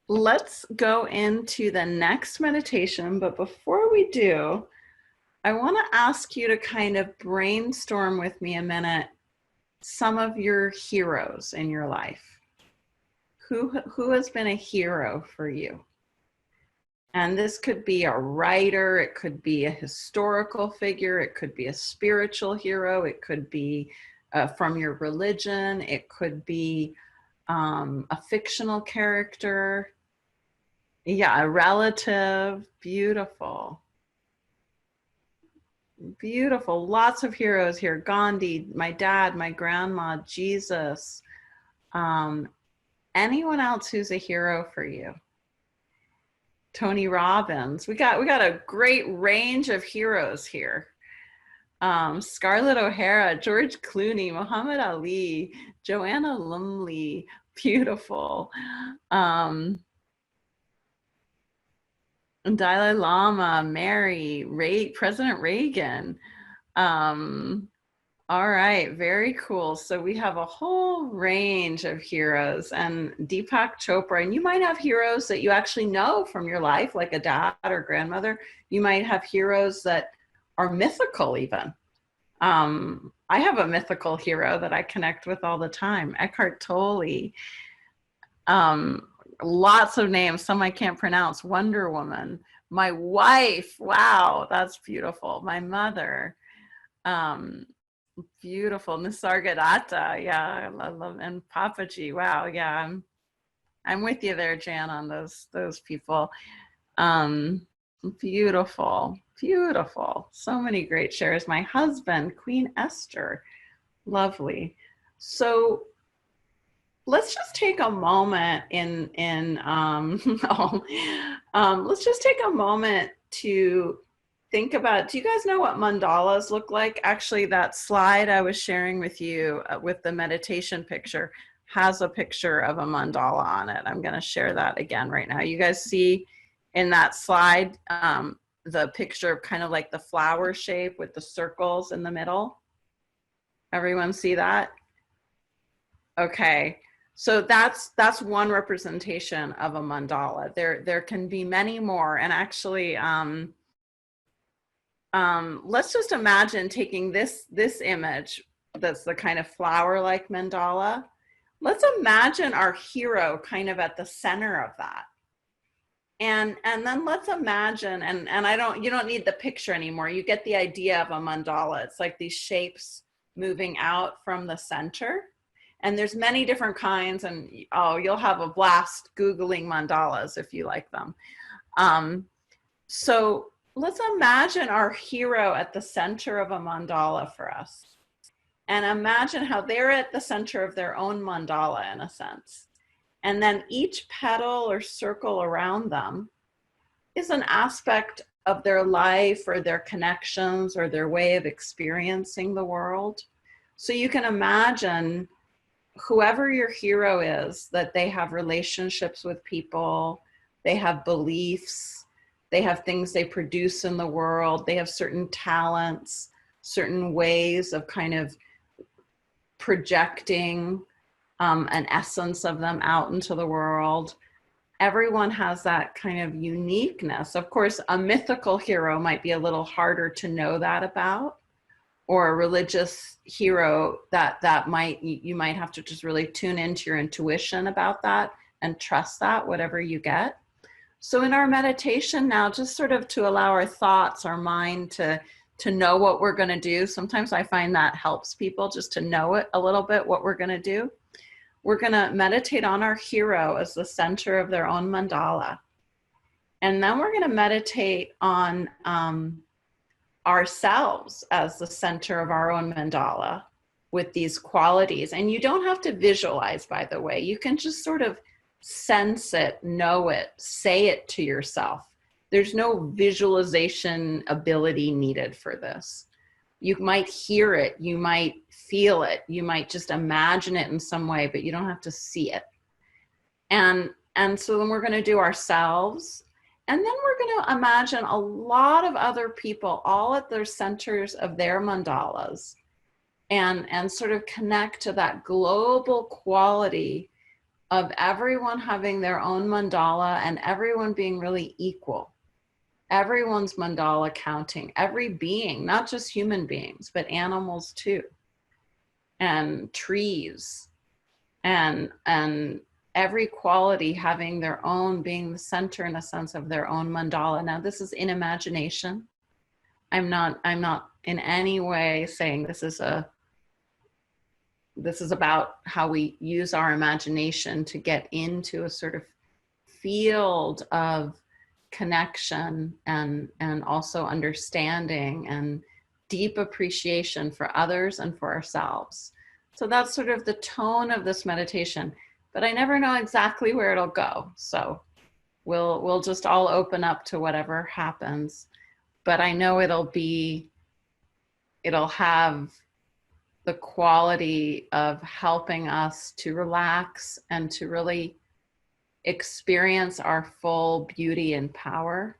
Let's go into the next meditation, but before we do, I want to ask you to kind of brainstorm with me a minute some of your heroes in your life. Who has been a hero for you? And this could be a writer, it could be a historical figure, it could be a spiritual hero, it could be from your religion, it could be a fictional character. Yeah, a relative. Beautiful. Beautiful. Lots of heroes here. Gandhi, my dad, my grandma, Jesus. Um, Anyone else who's a hero for you? Tony Robbins. We got a great range of heroes here. Scarlett O'Hara, George Clooney, Muhammad Ali, Joanna Lumley. Beautiful. Dalai Lama, Mary, President Reagan. All right, very cool. So we have a whole range of heroes, and Deepak Chopra, and you might have heroes that you actually know from your life, like a dad or grandmother. You might have heroes that are mythical even. I have a mythical hero that I connect with all the time, Eckhart Tolle. Lots of names, some I can't pronounce. Wonder Woman, my wife. Wow, that's beautiful. My mother. Beautiful. Nisargadatta. Yeah, I love, and Papaji. Wow. Yeah, I'm with you there, Jan, on those people. Beautiful. Beautiful. So many great shares. My husband, Queen Esther. Lovely. So let's just take a moment let's just take a moment to think about, do you guys know what mandalas look like? Actually, that slide I was sharing with you with the meditation picture has a picture of a mandala on it. I'm going to share that again right now. You guys see in that slide the picture of kind of like the flower shape with the circles in the middle? Everyone see that? Okay. So that's one representation of a mandala. There can be many more, and actually, let's just imagine taking this image that's the kind of flower-like mandala. Let's imagine our hero kind of at the center of that, and then let's imagine, and you don't need the picture anymore. You get the idea of a mandala. It's like these shapes moving out from the center. And there's many different kinds, and you'll have a blast Googling mandalas if you like them. So let's imagine our hero at the center of a mandala for us. And imagine how they're at the center of their own mandala in a sense. And then each petal or circle around them is an aspect of their life or their connections or their way of experiencing the world. So you can imagine whoever your hero is, that they have relationships with people, they have beliefs, they have things they produce in the world, they have certain talents, certain ways of kind of projecting an essence of them out into the world. Everyone has that kind of uniqueness. Of course, a mythical hero might be a little harder to know that about, or a religious hero that might, you might have to just really tune into your intuition about that and trust that, whatever you get. So in our meditation now, just sort of to allow our thoughts, our mind to know what we're going to do. Sometimes I find that helps people just to know it a little bit, what we're going to do. We're going to meditate on our hero as the center of their own mandala. And then we're going to meditate on ourselves as the center of our own mandala with these qualities. And you don't have to visualize, by the way. You can just sort of sense it, know it, say it to yourself. There's no visualization ability needed for this. You might hear it, you might feel it, you might just imagine it in some way, but you don't have to see it. And so then we're going to do ourselves. And then we're going to imagine a lot of other people all at their centers of their mandalas and sort of connect to that global quality of everyone having their own mandala and everyone being really equal. Everyone's mandala counting, every being, not just human beings, but animals too, and trees, and every quality having their own, being the center in a sense of their own mandala. Now this is in imagination. I'm not in any way saying this is about how we use our imagination to get into a sort of field of connection and also understanding and deep appreciation for others and for ourselves. So that's sort of the tone of this meditation, but I never know exactly where it'll go. So we'll just all open up to whatever happens, but I know it'll have the quality of helping us to relax and to really experience our full beauty and power.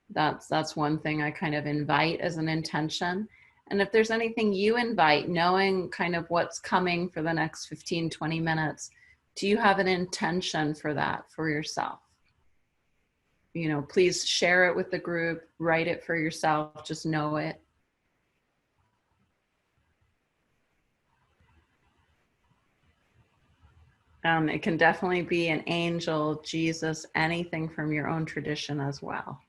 That's one thing I kind of invite as an intention. And if there's anything you invite, knowing kind of what's coming for the next 15, 20 minutes, do you have an intention for that for yourself? You know, please share it with the group, write it for yourself, just know it. It can definitely be an angel, Jesus, anything from your own tradition as well.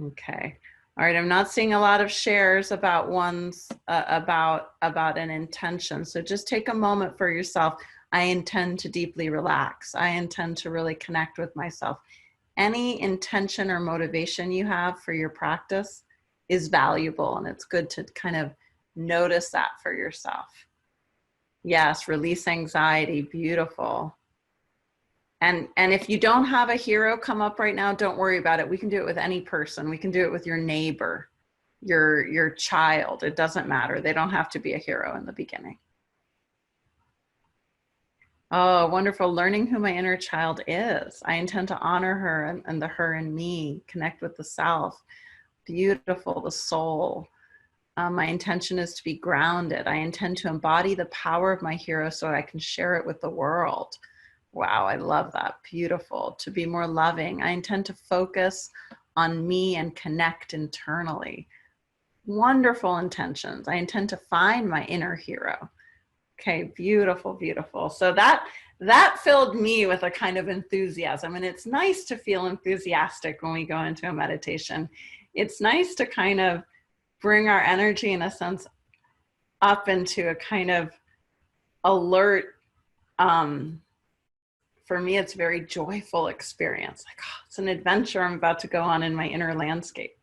Okay. All right. I'm not seeing a lot of shares about one's about an intention. So just take a moment for yourself. I intend to deeply relax. I intend to really connect with myself. Any intention or motivation you have for your practice is valuable, and it's good to kind of notice that for yourself. Yes, release anxiety, beautiful. And if you don't have a hero come up right now, don't worry about it. We can do it with any person. We can do it with your neighbor, your child. It doesn't matter. They don't have to be a hero in the beginning. Oh, wonderful. Learning who my inner child is. I intend to honor her and the her in me, connect with the self. Beautiful, the soul. My intention is to be grounded. I intend to embody the power of my hero so I can share it with the world. Wow, I love that. Beautiful. To be more loving. I intend to focus on me and connect internally. Wonderful intentions. I intend to find my inner hero. Okay, beautiful, beautiful. So that filled me with a kind of enthusiasm. And it's nice to feel enthusiastic when we go into a meditation. It's nice to kind of bring our energy, in a sense, up into a kind of alert, for me, it's a very joyful experience. Like, oh, it's an adventure I'm about to go on in my inner landscape.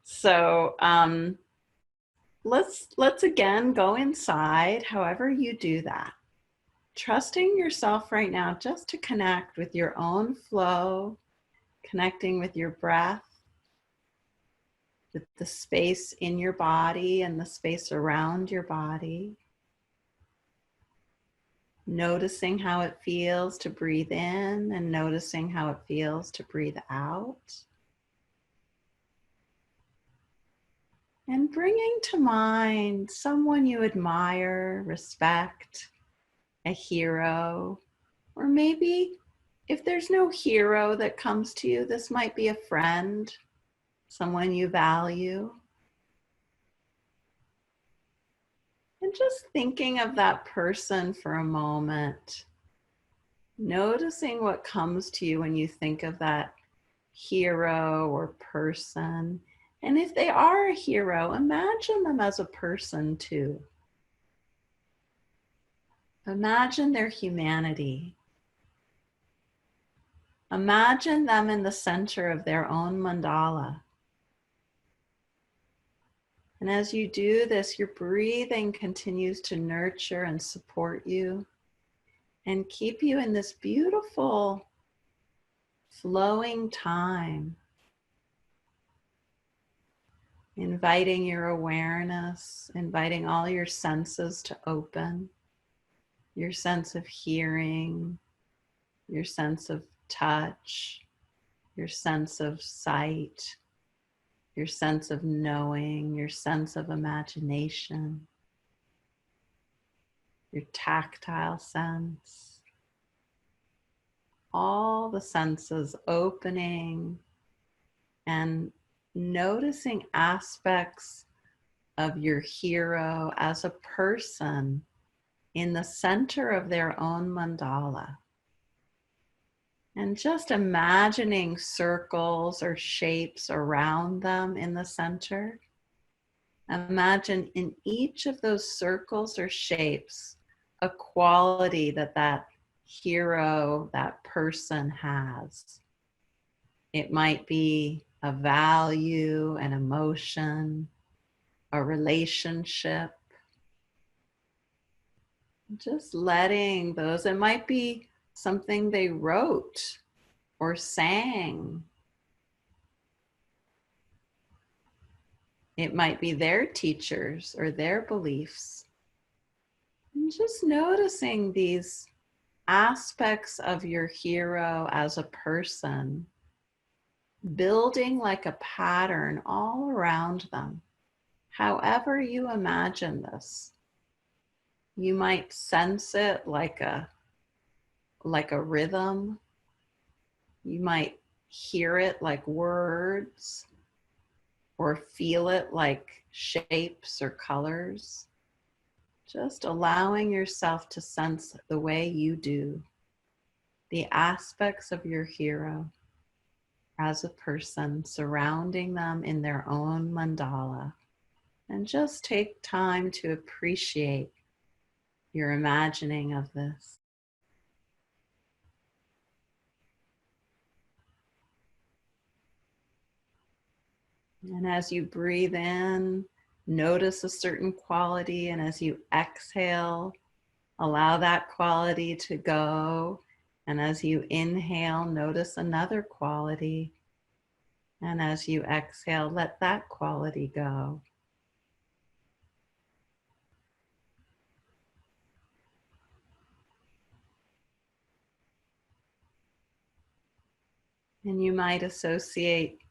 So let's again go inside, however you do that. Trusting yourself right now just to connect with your own flow, connecting with your breath, with the space in your body and the space around your body. Noticing how it feels to breathe in and noticing how it feels to breathe out. And bringing to mind someone you admire, respect, a hero, or maybe if there's no hero that comes to you, this might be a friend, someone you value. And just thinking of that person for a moment, noticing what comes to you when you think of that hero or person. And if they are a hero, imagine them as a person too. Imagine their humanity. Imagine them in the center of their own mandala. And as you do this, your breathing continues to nurture and support you and keep you in this beautiful flowing time. Inviting your awareness, inviting all your senses to open, your sense of hearing, your sense of touch, your sense of sight, your sense of knowing, your sense of imagination, your tactile sense, all the senses opening and noticing aspects of your hero as a person in the center of their own mandala. And just imagining circles or shapes around them in the center. Imagine in each of those circles or shapes a quality that that hero, that person has. It might be a value, an emotion, a relationship. Just letting those, it might be something they wrote or sang. It might be their teachers or their beliefs. And just noticing these aspects of your hero as a person, building like a pattern all around them. However you imagine this, you might sense it like a rhythm. You might hear it like words or feel it like shapes or colors. Just allowing yourself to sense the way you do, the aspects of your hero as a person, surrounding them in their own mandala. And just take time to appreciate your imagining of this. And as you breathe in, notice a certain quality, and as you exhale, allow that quality to go. And as you inhale, notice another quality. And as you exhale, let that quality go. And you might associate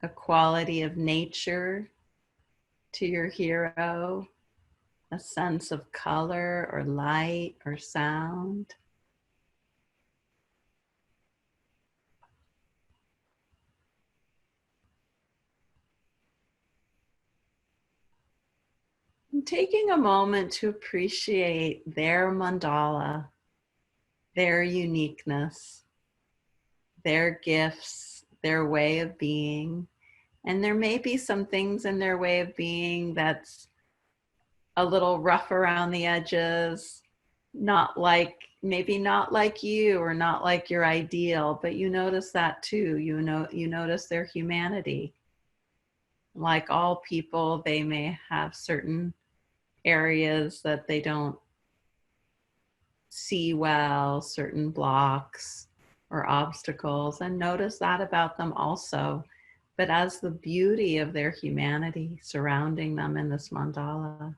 a quality of nature to your hero, a sense of color or light or sound. And taking a moment to appreciate their mandala, their uniqueness, their gifts, their way of being. And there may be some things in their way of being that's a little rough around the edges, maybe not like you or not like your ideal, but you notice that too. You notice their humanity. Like all people, they may have certain areas that they don't see well, certain blocks or obstacles, and notice that about them also, but as the beauty of their humanity surrounding them in this mandala.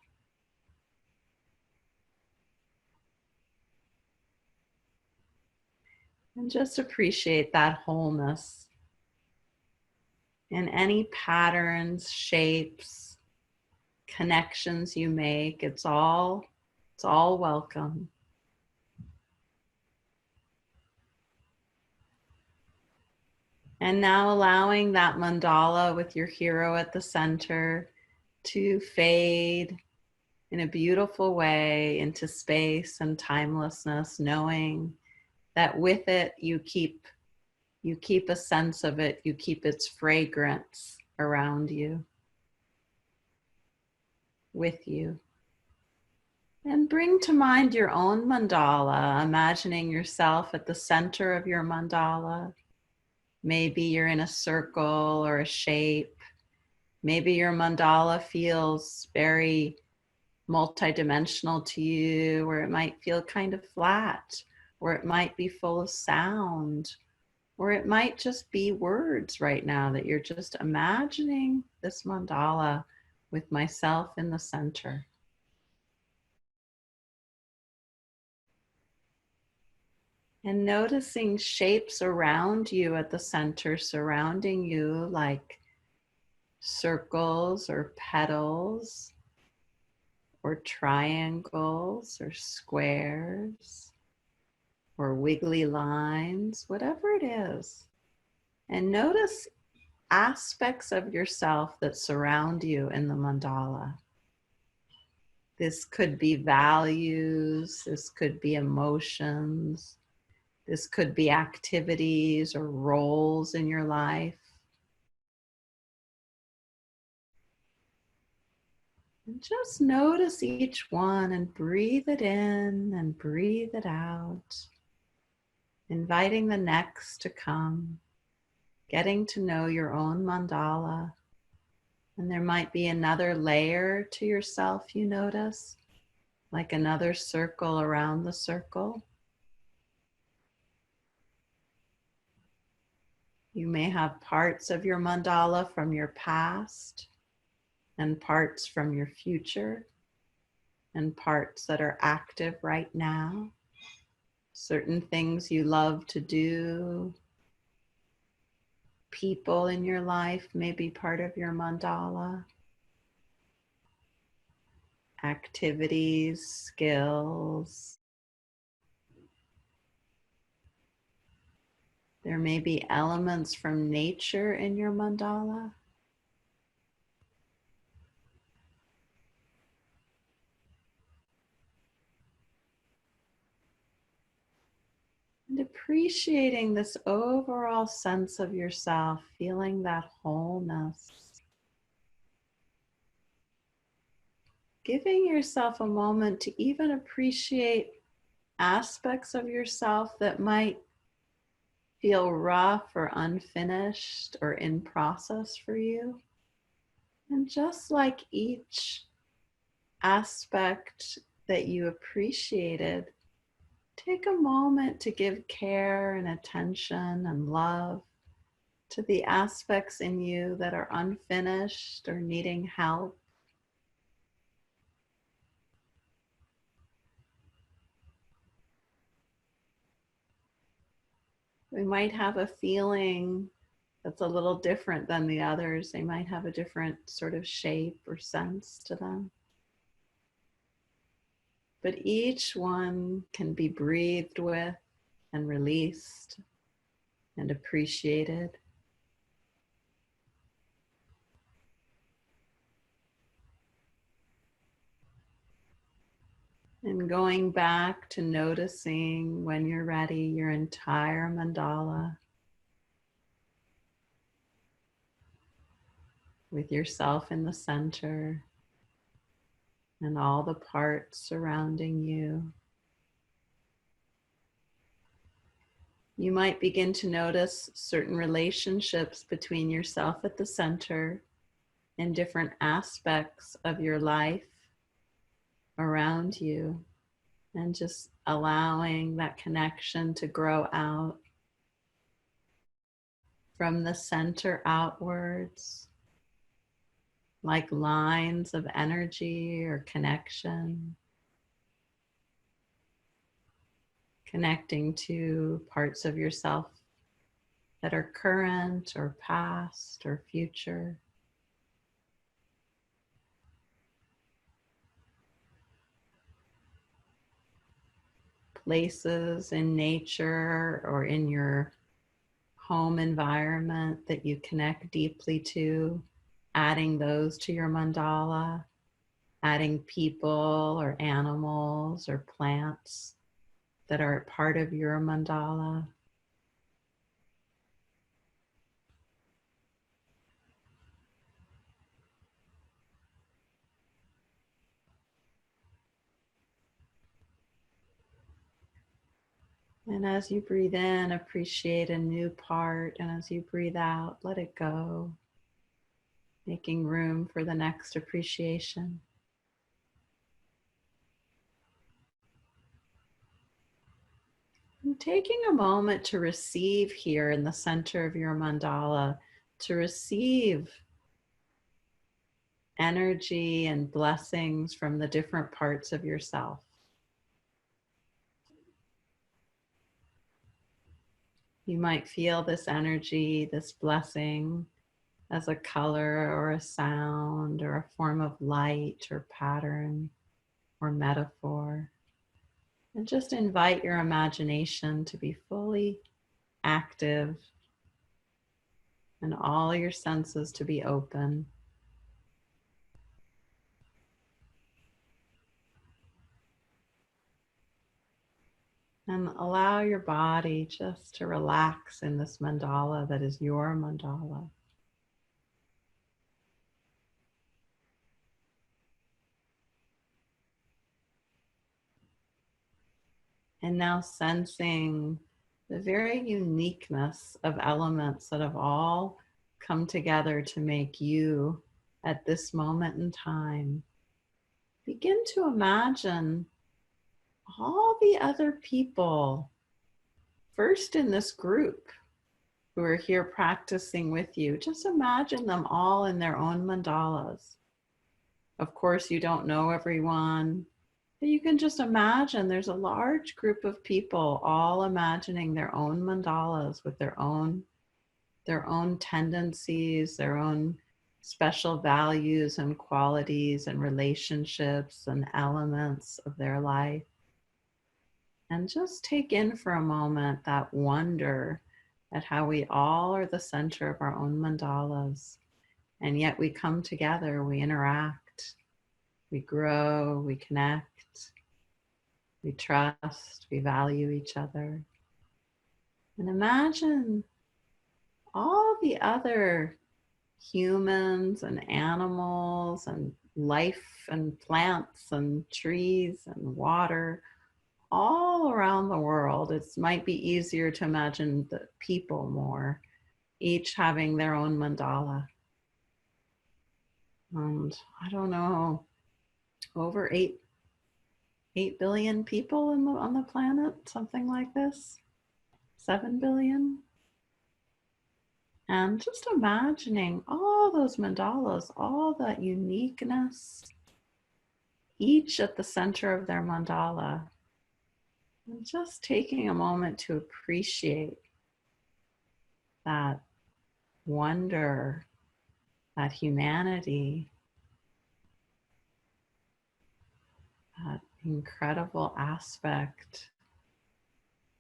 And just appreciate that wholeness in any patterns, shapes, connections you make. It's all welcome. And now allowing that mandala with your hero at the center to fade in a beautiful way into space and timelessness, knowing that with it you keep a sense of it, you keep its fragrance around you, with you. And bring to mind your own mandala, imagining yourself at the center of your mandala. Maybe you're in a circle or a shape. Maybe your mandala feels very multidimensional to you, or it might feel kind of flat, or it might be full of sound, or it might just be words right now that you're just imagining this mandala with myself in the center. And noticing shapes around you at the center, surrounding you, like circles or petals or triangles or squares or wiggly lines, whatever it is. And notice aspects of yourself that surround you in the mandala. This could be values, this could be emotions, this could be activities or roles in your life. And just notice each one and breathe it in and breathe it out, inviting the next to come, getting to know your own mandala. And there might be another layer to yourself you notice, like another circle around the circle. You may have parts of your mandala from your past and parts from your future and parts that are active right now. Certain things you love to do, people in your life may be part of your mandala, activities, skills. There may be elements from nature in your mandala. And appreciating this overall sense of yourself, feeling that wholeness. Giving yourself a moment to even appreciate aspects of yourself that might feel rough or unfinished or in process for you. And just like each aspect that you appreciated, take a moment to give care and attention and love to the aspects in you that are unfinished or needing help. We might have a feeling that's a little different than the others. They might have a different sort of shape or sense to them. But each one can be breathed with and released and appreciated. And going back to noticing, when you're ready, your entire mandala with yourself in the center and all the parts surrounding you. You might begin to notice certain relationships between yourself at the center and different aspects of your life around you, and just allowing that connection to grow out from the center outwards, like lines of energy or connection, connecting to parts of yourself that are current or past or future. Places in nature or in your home environment that you connect deeply to, adding those to your mandala, adding people or animals or plants that are part of your mandala. And as you breathe in, appreciate a new part. And as you breathe out, let it go, making room for the next appreciation. And taking a moment to receive here in the center of your mandala, to receive energy and blessings from the different parts of yourself. You might feel this energy, this blessing, as a color or a sound or a form of light or pattern. or metaphor. And just invite your imagination to be fully active and all your senses to be open. And allow your body just to relax in this mandala that is your mandala. And now sensing the very uniqueness of elements that have all come together to make you at this moment in time. Begin to imagine all the other people, first in this group, who are here practicing with you. Just imagine them all in their own mandalas. Of course, you don't know everyone, but you can just imagine there's a large group of people all imagining their own mandalas with their own tendencies, their own special values and qualities and relationships and elements of their life. And just take in for a moment that wonder at how we all are the center of our own mandalas. And yet we come together, we interact, we grow, we connect, we trust, we value each other. And imagine all the other humans and animals and life and plants and trees and water all around the world. It might be easier to imagine the people more, each having their own mandala. And I don't know, over 8 billion people on the planet, something like this, 7 billion. And just imagining all those mandalas, all that uniqueness, each at the center of their mandala. And just taking a moment to appreciate that wonder, that humanity, that incredible aspect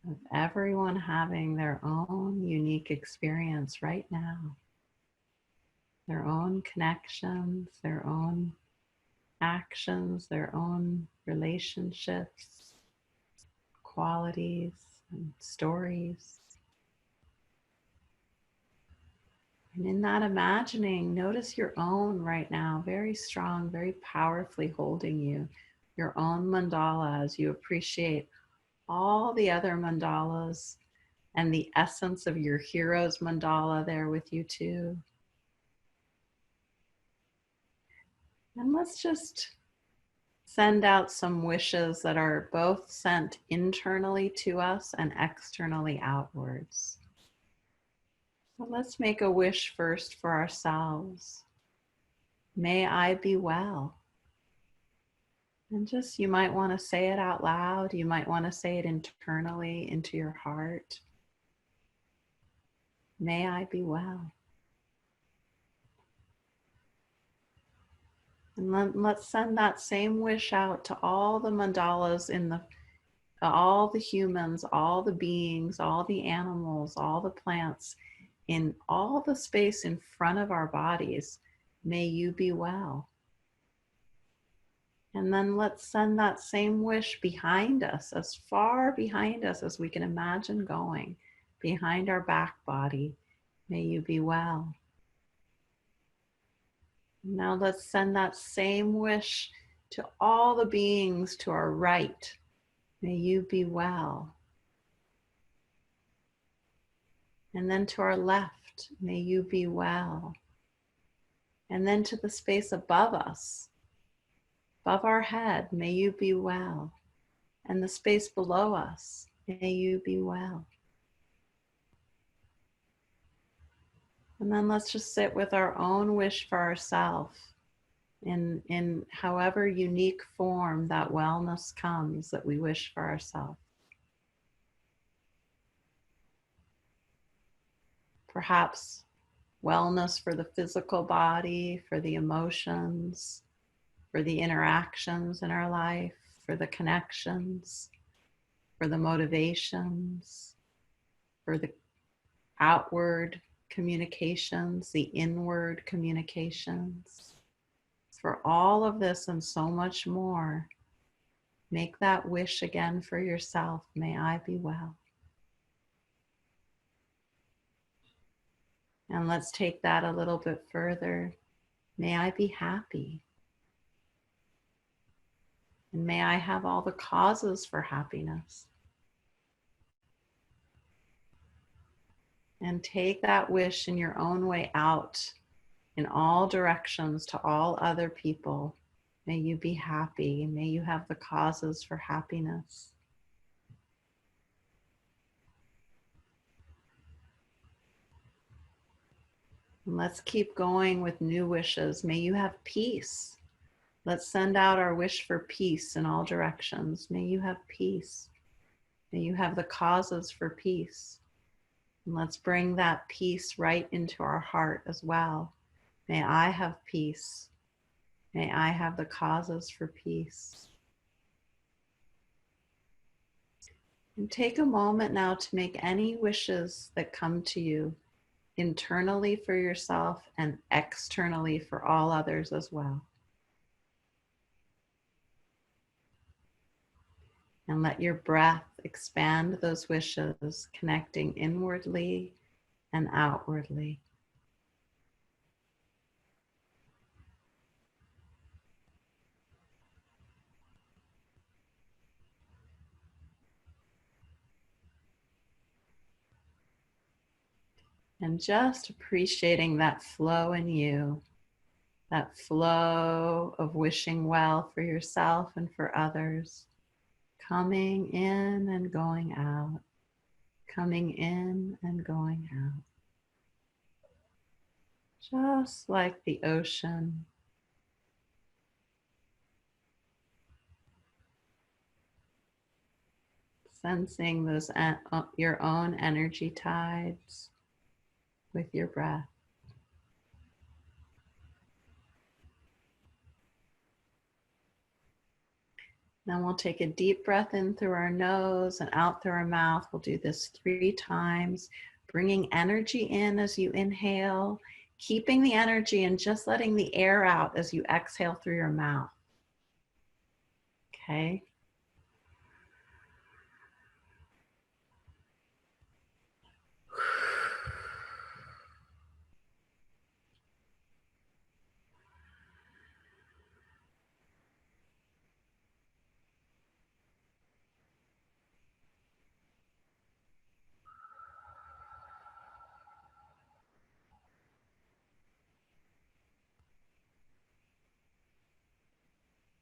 of everyone having their own unique experience right now, their own connections, their own actions, their own relationships, qualities, and stories. And in that imagining, notice your own right now, very strong, very powerfully holding you, your own mandala as you appreciate all the other mandalas and the essence of your hero's mandala there with you too. And let's just send out some wishes that are both sent internally to us and externally outwards. So let's make a wish first for ourselves. May I be well. And just, you might want to say it out loud. You might want to say it internally into your heart. May I be well. And let's send that same wish out to all the mandalas all the humans, all the beings, all the animals, all the plants, in all the space in front of our bodies. May you be well. And then let's send that same wish behind us, as far behind us as we can imagine going, behind our back body. May you be well. Now let's send that same wish to all the beings to our right. May you be well. And then to our left, may you be well. And then to the space above us, above our head, may you be well. And the space below us, may you be well. And then let's just sit with our own wish for ourselves in however unique form that wellness comes that we wish for ourselves. Perhaps wellness for the physical body, for the emotions, for the interactions in our life, for the connections, for the motivations, for the outward communications, the inward communications. For all of this and so much more, make that wish again for yourself. May I be well. And let's take that a little bit further. May I be happy. And may I have all the causes for happiness. And take that wish in your own way out in all directions to all other people. May you be happy. May you have the causes for happiness. And let's keep going with new wishes. May you have peace. Let's send out our wish for peace in all directions. May you have peace. May you have the causes for peace. And let's bring that peace right into our heart as well. May I have peace. May I have the causes for peace. And take a moment now to make any wishes that come to you internally for yourself and externally for all others as well. And let your breath expand those wishes, connecting inwardly and outwardly. And just appreciating that flow in you, that flow of wishing well for yourself and for others, coming in and going out, coming in and going out. Just like the ocean. Sensing those your own energy tides with your breath. Then we'll take a deep breath in through our nose and out through our mouth. We'll do this 3 times, bringing energy in as you inhale, keeping the energy and just letting the air out as you exhale through your mouth. Okay.